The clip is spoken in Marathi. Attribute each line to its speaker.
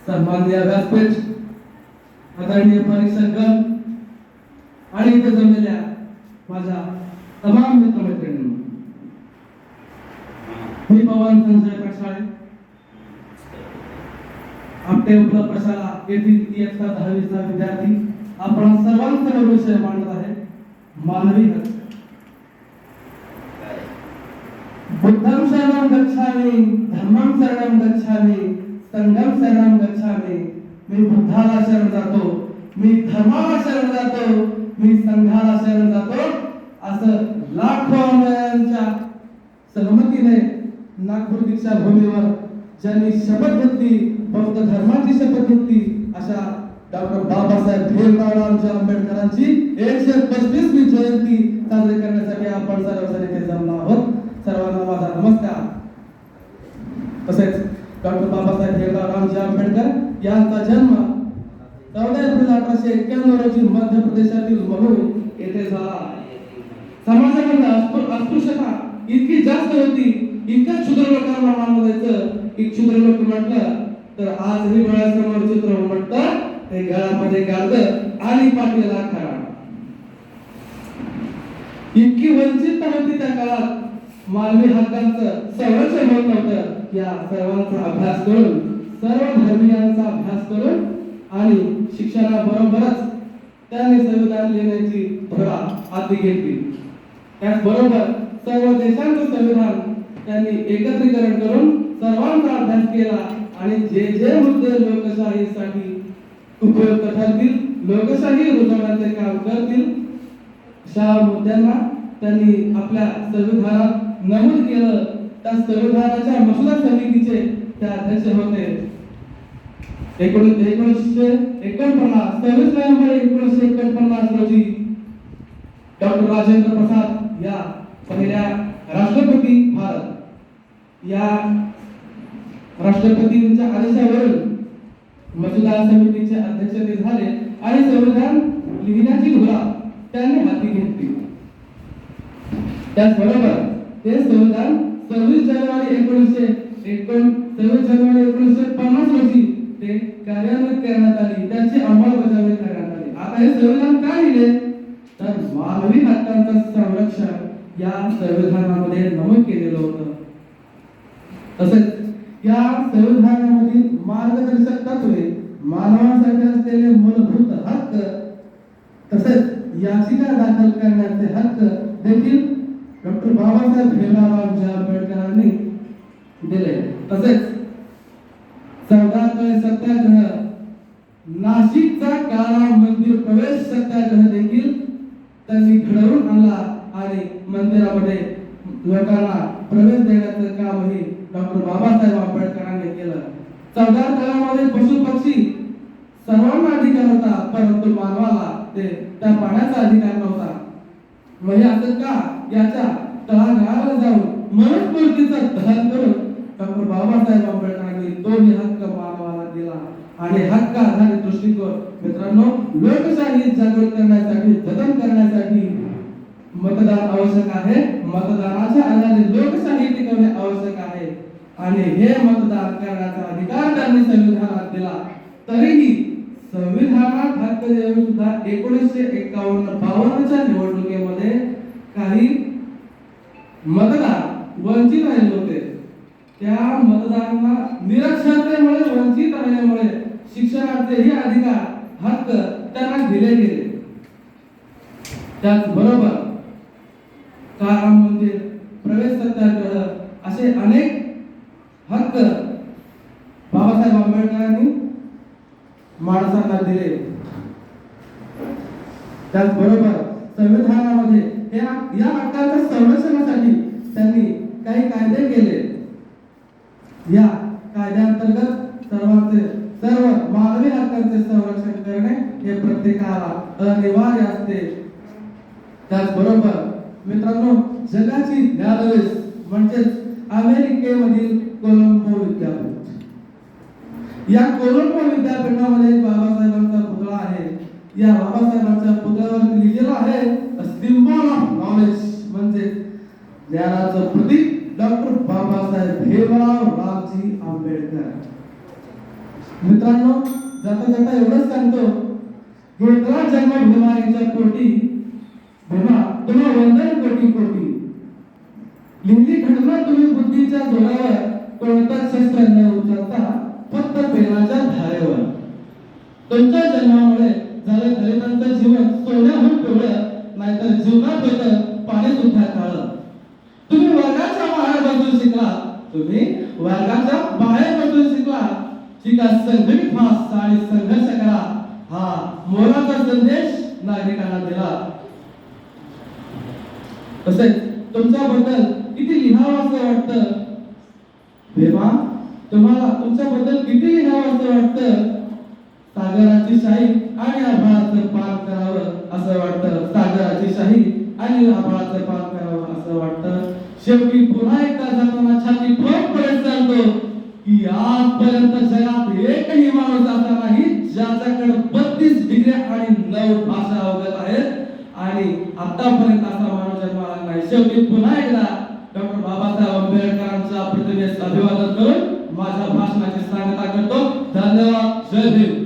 Speaker 1: सन्माननीय व्यासपीठ, आदरणीय परीक्षकगण आणि इथे जमलेल्या माझ्या तमाम मित्रमैत्रिणींनो, मी पवन संजय प्रसाळे, आपटे उपलब्ध प्रशाला येथील इयत्ता 10वी चा विद्यार्थी आपण सर्वांसमोर विषय मांडत आहे मानवी हक्क. बुद्धं शरणं गच्छामि, धम्मं शरणं गच्छामि, संघं शरणं गच्छामि. मी बुद्धाला शरण जातो, मी धर्माला शरण जातो, मी संघाला शरण जातो, असं लाखो अनुयायांच्या सहमतीने नागपूर दीक्षा भूमीवर ज्यांनी शपथ घेतली, बौद्ध धर्माची शपथ घेतली, अशा डॉक्टर बाबासाहेब भीमराव आंबेडकरांची 135वी जयंती साजरी करण्यासाठी आपण सर्वजण इथे जमलो आहोत. सर्वांना माझा नमस्कार. तसेच डॉक्टर बाबासाहेब भीमराव आंबेडकर यांचा जन्म 14 एप्रिल 1891 रोजी मध्य प्रदेशातील महू येथे झाला. समाजामध्ये अस्पृश्यता इतकी जास्त होती, इतक्या क्षुद्र लोकांना मानलं जायचं की क्षुद्र लोक म्हटलं तर आजही डोळ्यासमोर चित्र उमटतं ते गळ्यामध्ये गाडग आणि पाठीला खडा. इतकी वंचितता होती त्या काळात. मानवी हक्कांचं संरक्षण होत नव्हतं. या सर्वांचा अभ्यास करून, सर्व धर्मीयांचा अभ्यास करून आणि शिक्षणाबरोबरच त्यांनी संविधान लिहिण्याची धडा हाती घेतली. त्याचबरोबर सर्व देशांचं संविधान त्यांनी एकत्रीकरण करून सर्वांचा अभ्यास केला आणि जे जे मुद्दे लोकशाहीसाठी उपयुक्त ठरतील, लोकशाही रुजवण्याचे काम करतील, अशा मुद्द्यांना त्यांनी आपल्या संविधानात नमूद केलं. त्या संविधानाच्या मसुदा समितीचे ते अध्यक्ष होते. 1949 26 नोव्हेंबर 1949 रोजी डॉक्टर राजेंद्र प्रसाद या पहिल्या राष्ट्रपती भारत या राष्ट्रपतींच्या आदेशावरून मसुदा समितीचे अध्यक्ष ते झाले आणि संविधान लिहिण्याची धुरा त्यांनी हाती घेतली. त्याचबरोबर ते संविधान 26 जानेवारी 1950 रोजी ते कार्यान्वित करण्यात आली, त्याची अंमलबजावणी करण्यात आली. आता हे संविधान का लिहिले तर मानवी हक्कांचं संरक्षण या संविधानामध्ये नमूद केलेलं होतं. तसेच या संविधानामधील मार्गदर्शक तत्वे, मानवासाठी असलेले मूलभूत हक्क, तसेच याचिका दाखल करण्याचे हक्क देखील डॉक्टर बाबासाहेब भीमराव आंबेडकरांनी दिले. तसेच 14 तळे सत्याग्रह, नाशिकचा काळा मंदिर प्रवेश सत्याग्रह देखील त्यांनी घडवून आणला आणि मंदिरामध्ये लोकांना प्रवेश देण्याचं कामही डॉक्टर बाबासाहेब आंबेडकरांनी केलं. 14 तळ्यामध्ये पशु पक्षी सर्वांना अधिकार होता, परंतु मानवाला त्या पाण्याचा अधिकार नव्हता. म्हणजे असं का, याच्या तळागाळाला जाऊन मनुस्मृतीचं दहन करून डॉक्टर बाबासाहेब आंबेडकरांनी तोही हक्क मानवाला दिला. आणि हक्क आधारित दृष्टिकोन मित्रांनो, लोकशाही जागृत करण्यासाठी, जतन करण्यासाठी मतदान आवश्यक आहे. मतदानाच्या आधारे लोकशाही टिकवणे आवश्यक आहे आणि हे मतदान करण्याचा अधिकार त्यांनी संविधानात दिला. तरीही संविधानात हक्क देऊन सुद्धा 1951-52च्या निवडणुकीमध्ये काही मतदार वंचित राहिले होते. त्या मतदारांना निरक्षरतेमुळे, वंचित राहिल्यामुळे शिक्षणाचेही अधिकार, हक्क त्यांना दिले गेले. त्याचबरोबर राम मंदिर, प्रवेश सत्याग्रह असे अनेक हक्क बाबासाहेब आंबेडकरांनी माणसांना दिले. त्याचबरोबर संविधानामध्ये या हक्कांच्या संरक्षणासाठी त्यांनी काही कायदे केले. या कायद्यांतर्गत सर्व मानवी हक्कांचे संरक्षण करणे हे प्रत्येकाला अनिवार्य असते. त्याचबरोबर मित्रांनो, जगाची न्यायालय म्हणजेच अमेरिकेमधील कोलंबो विद्यापीठ, या कोलंबो विद्यापीठामध्ये बाबासाहेबांचा पुतळा आहे. या बाबासाहेबांच्या पुतळ्यावर लिहिलेलं आहे सिम्बॉल ऑफ नॉलेज, म्हणजे ज्ञानाचं प्रतीक डॉक्टर बाबासाहेब भीमराव रामजी आंबेडकर. मित्रांनो, जाता जाता एवढंच सांगतो, घेतला जन्म भीमाईच्या पोटी, भीमा तुम्हा वंदन कोटी कोटी. लिहिली घडना तुम्ही बुद्धीच्या जोरावर, कोणताच शस्त्र न उचलता फक्त पेनाच्या धारेवर. तुमच्या जन्मामुळे झालं दलितांचं जीवन सोन्याहून पिवळं, नाहीतर जीवनात होतं पाणी सुद्धा काळं. तुम्ही वर्गाच्या बाहेर बसून शिकला, तुम्ही वर्गाच्या बाहेर बसून शिकला, शिका संघटित व्हा आणि संघर्ष करा, हा मोलाचा संदेश नागरिकांना दिला. तसेच तुमच्याबद्दल किती लिहावं असं वाटतं भीमा, तुम्हाला तुमच्याबद्दल किती लिहावं असं वाटतं. सागराची शाही आणि आभाळाचं पान करावं असं वाटतं. सागराची शाही आणि आभाळाचं पान करावं असं वाटतं. शेवटी पुन्हा एकदा जाताना छाती ठोकपणे सांगतो की आजपर्यंत जगात एकही माणूस असा नाही ज्याच्याकडे 32 डिग्र्या आणि 9 भाषा अवगत आहेत आणि आतापर्यंत असा माणूस जन्माला नाही. शेवटी पुन्हा एकदा डॉक्टर बाबासाहेब आंबेडकरांच्या प्रतिमेस अभिवादन करून माझ्या भाषणाची सांगता करतो. धन्यवाद. जय भीम.